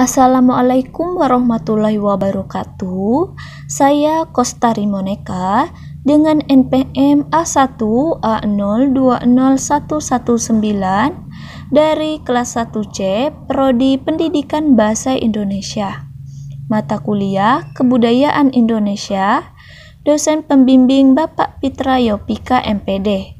Assalamualaikum warahmatullahi wabarakatuh. Saya Kostari Moneka dengan NPM A1A020119 dari kelas 1C Prodi Pendidikan Bahasa Indonesia. Mata kuliah Kebudayaan Indonesia, dosen pembimbing Bapak Pitra Yopika MPD.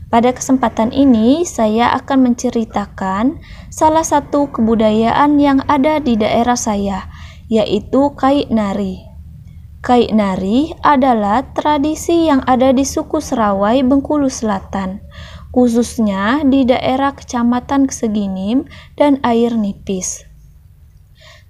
Pada kesempatan ini, saya akan menceritakan salah satu kebudayaan yang ada di daerah saya, yaitu Kaik Nari. Kaik Nari adalah tradisi yang ada di suku Serawai, Bengkulu Selatan, khususnya di daerah Kecamatan Seginim dan Air Nipis.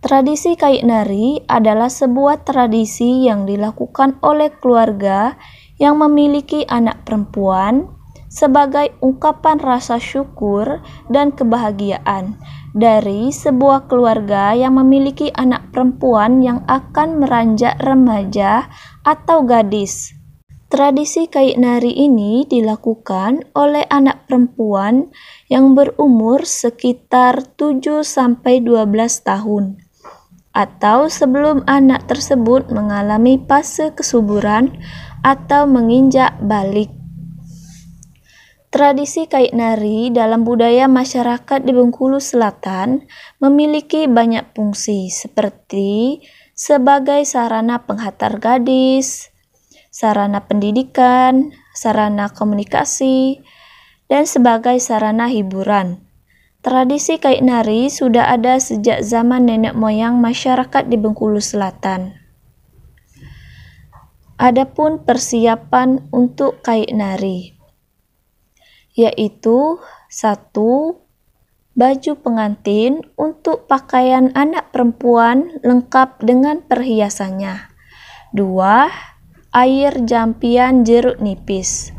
Tradisi Kaik Nari adalah sebuah tradisi yang dilakukan oleh keluarga yang memiliki anak perempuan sebagai ungkapan rasa syukur dan kebahagiaan dari sebuah keluarga yang memiliki anak perempuan yang akan meranjak remaja atau gadis. Tradisi Kaik Nari ini dilakukan oleh anak perempuan yang berumur sekitar 7-12 tahun atau sebelum anak tersebut mengalami fase kesuburan atau menginjak balik. Tradisi Kaik Nari dalam budaya masyarakat di Bengkulu Selatan memiliki banyak fungsi seperti sebagai sarana penghantar gadis, sarana pendidikan, sarana komunikasi, dan sebagai sarana hiburan. Tradisi Kaik Nari sudah ada sejak zaman nenek moyang masyarakat di Bengkulu Selatan. Adapun persiapan untuk Kaik Nari, yaitu 1. Baju pengantin untuk pakaian anak perempuan lengkap dengan perhiasannya. 2. Air jampian jeruk nipis.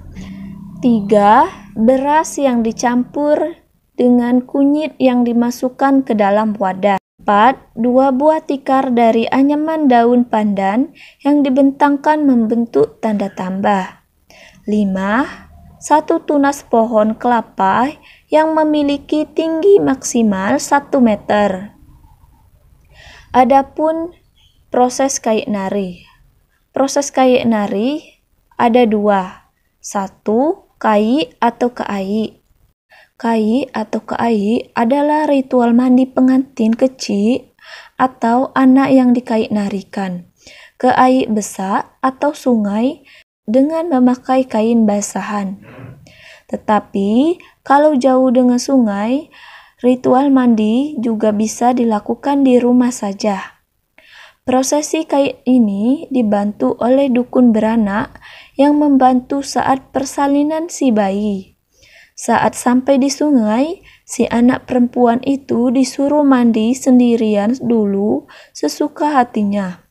3. Beras yang dicampur dengan kunyit yang dimasukkan ke dalam wadah. 4. 2 buah tikar dari anyaman daun pandan yang dibentangkan membentuk tanda tambah. 5. 1 tunas pohon kelapa yang memiliki tinggi maksimal 1 meter. Adapun proses Kaik Nari. Proses Kaik Nari ada 2. 1. Kaik atau keai. Kaik atau keai adalah ritual mandi pengantin kecil atau anak yang dikaik narikan ke air besar atau sungai dengan memakai kain basahan. Tetapi kalau jauh dengan sungai, ritual mandi juga bisa dilakukan di rumah saja. Prosesi kaik ini dibantu oleh dukun beranak yang membantu saat persalinan si bayi. Saat sampai di sungai, si anak perempuan itu disuruh mandi sendirian dulu sesuka hatinya.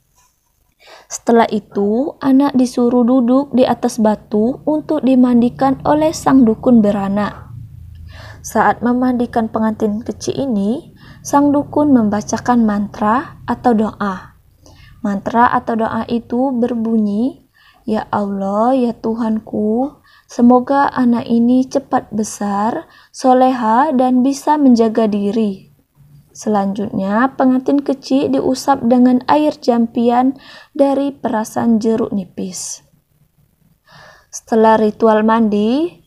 Setelah itu, anak disuruh duduk di atas batu untuk dimandikan oleh sang dukun beranak. Saat memandikan pengantin kecil ini, sang dukun membacakan mantra atau doa. Mantra atau doa itu berbunyi, "Ya Allah, ya Tuhanku, semoga anak ini cepat besar, soleha, dan bisa menjaga diri." Selanjutnya, pengantin kecil diusap dengan air jampian dari perasan jeruk nipis. Setelah ritual mandi,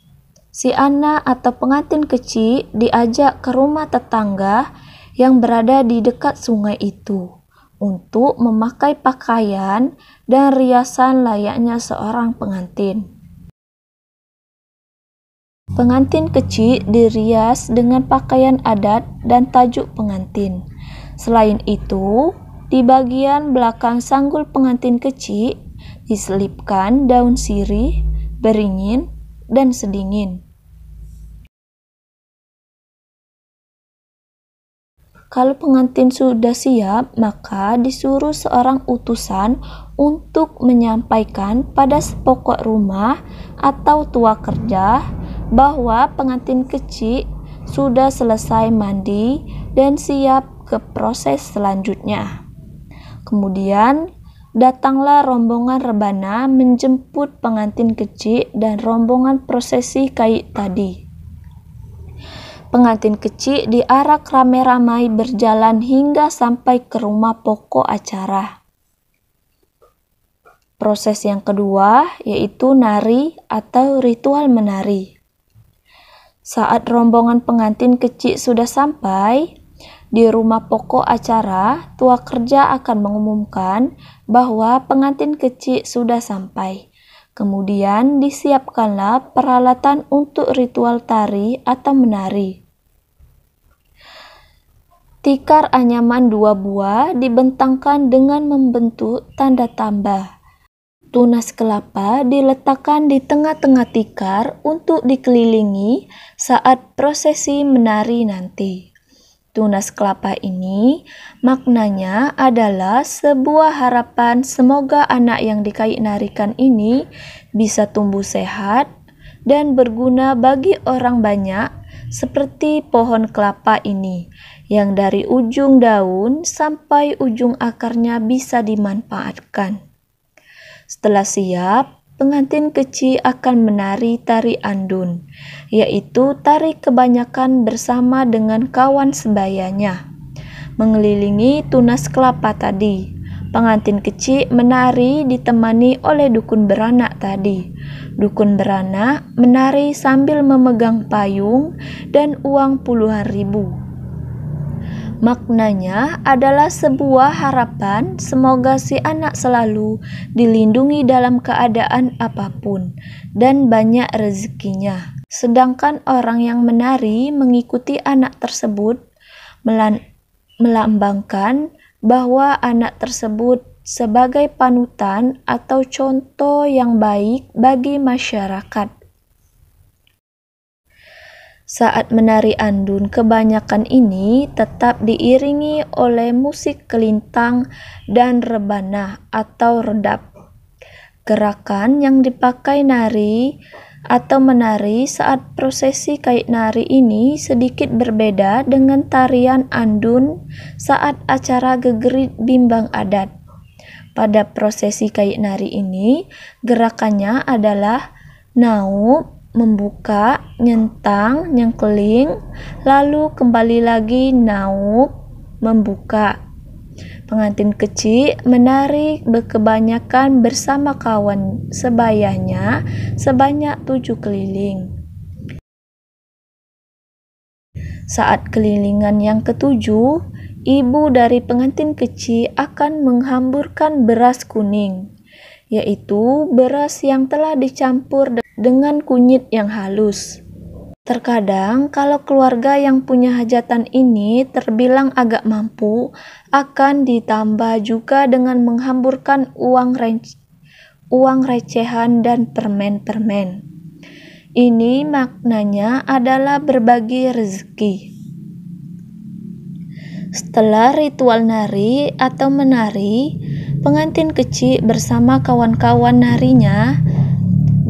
si anak atau pengantin kecil diajak ke rumah tetangga yang berada di dekat sungai itu untuk memakai pakaian dan riasan layaknya seorang pengantin. Pengantin kecil dirias dengan pakaian adat dan tajuk pengantin. Selain itu, di bagian belakang sanggul pengantin kecil diselipkan daun sirih, beringin, dan sedingin. Kalau pengantin sudah siap, maka disuruh seorang utusan untuk menyampaikan pada sepokok rumah atau tua kerja bahwa pengantin kecil sudah selesai mandi dan siap ke proses selanjutnya. Kemudian datanglah rombongan rebana menjemput pengantin kecil dan rombongan prosesi kaik tadi. Pengantin kecil diarak ramai-ramai berjalan hingga sampai ke rumah pokok acara. Proses yang kedua yaitu nari atau ritual menari. Saat rombongan pengantin kecil sudah sampai di rumah pokok acara, tua kerja akan mengumumkan bahwa pengantin kecil sudah sampai. Kemudian disiapkanlah peralatan untuk ritual tari atau menari. Tikar anyaman 2 buah dibentangkan dengan membentuk tanda tambah. Tunas kelapa diletakkan di tengah-tengah tikar untuk dikelilingi saat prosesi menari nanti. Tunas kelapa ini maknanya adalah sebuah harapan semoga anak yang narikan ini bisa tumbuh sehat dan berguna bagi orang banyak seperti pohon kelapa ini yang dari ujung daun sampai ujung akarnya bisa dimanfaatkan. Setelah siap, pengantin kecil akan menari tari andun, yaitu tari kebanyakan bersama dengan kawan sebayanya. Mengelilingi tunas kelapa tadi, pengantin kecil menari ditemani oleh dukun beranak tadi. Dukun beranak menari sambil memegang payung dan uang puluhan ribu. Maknanya adalah sebuah harapan semoga si anak selalu dilindungi dalam keadaan apapun dan banyak rezekinya. Sedangkan orang yang menari mengikuti anak tersebut melambangkan bahwa anak tersebut sebagai panutan atau contoh yang baik bagi masyarakat. Saat menari andun kebanyakan ini tetap diiringi oleh musik kelintang dan rebana atau redap. Gerakan yang dipakai nari atau menari saat prosesi kait nari ini sedikit berbeda dengan tarian andun saat acara gegerit bimbang adat. Pada prosesi kait nari ini, gerakannya adalah naup, membuka, nyentang, nyengkeling, lalu kembali lagi naup, membuka. Pengantin kecil menari kebanyakan bersama kawan sebayanya sebanyak 7 keliling. Saat kelilingan yang ketujuh, ibu dari pengantin kecil akan menghamburkan beras kuning, yaitu beras yang telah dicampur dengan kunyit yang halus. Terkadang kalau keluarga yang punya hajatan ini terbilang agak mampu, akan ditambah juga dengan menghamburkan uang recehan dan permen-permen. Ini maknanya adalah berbagi rezeki. Setelah ritual nari atau menari, pengantin kecil bersama kawan-kawan narinya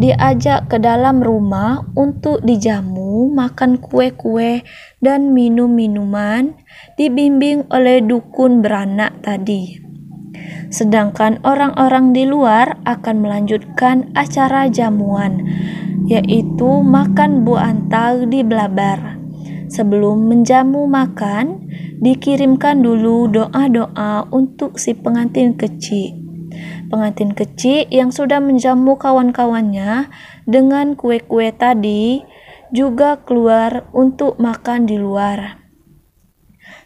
diajak ke dalam rumah untuk dijamu, makan kue-kue dan minum minuman, dibimbing oleh dukun beranak tadi. Sedangkan orang-orang di luar akan melanjutkan acara jamuan, yaitu makan buah antal di Blabar. Sebelum menjamu makan, dikirimkan dulu doa-doa untuk si pengantin kecil. Pengantin kecil yang sudah menjamu kawan-kawannya dengan kue-kue tadi juga keluar untuk makan di luar.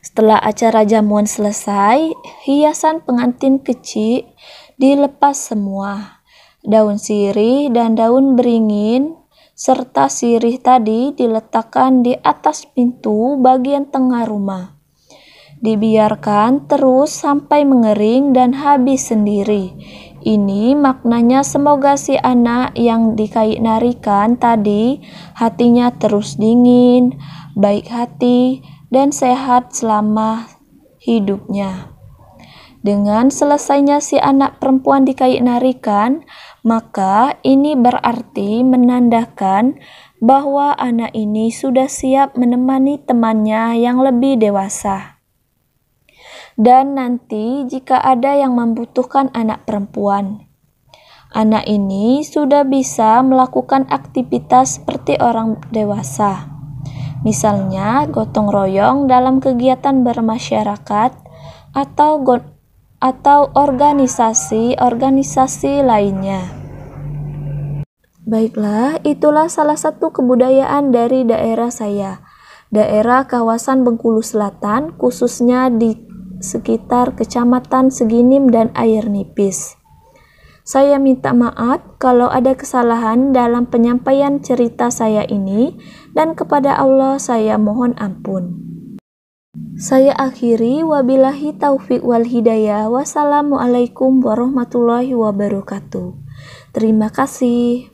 Setelah acara jamuan selesai, hiasan pengantin kecil dilepas semua. Daun sirih dan daun beringin serta sirih tadi diletakkan di atas pintu bagian tengah rumah. Dibiarkan terus sampai mengering dan habis sendiri. Ini maknanya semoga si anak yang dikait narikan tadi hatinya terus dingin, baik hati, dan sehat selama hidupnya. Dengan selesainya si anak perempuan dikait narikan, maka ini berarti menandakan bahwa anak ini sudah siap menemani temannya yang lebih dewasa. Dan nanti jika ada yang membutuhkan anak perempuan, anak ini sudah bisa melakukan aktivitas seperti orang dewasa. Misalnya, gotong royong dalam kegiatan bermasyarakat atau organisasi-organisasi lainnya. Baiklah, itulah salah satu kebudayaan dari daerah saya. Daerah kawasan Bengkulu Selatan, khususnya di sekitar Kecamatan Seginim dan Air Nipis. Saya minta maaf kalau ada kesalahan dalam penyampaian cerita saya ini, dan kepada Allah saya mohon ampun. Saya akhiri, wabillahi taufiq wal hidayah. Wassalamualaikum warahmatullahi wabarakatuh. Terima kasih.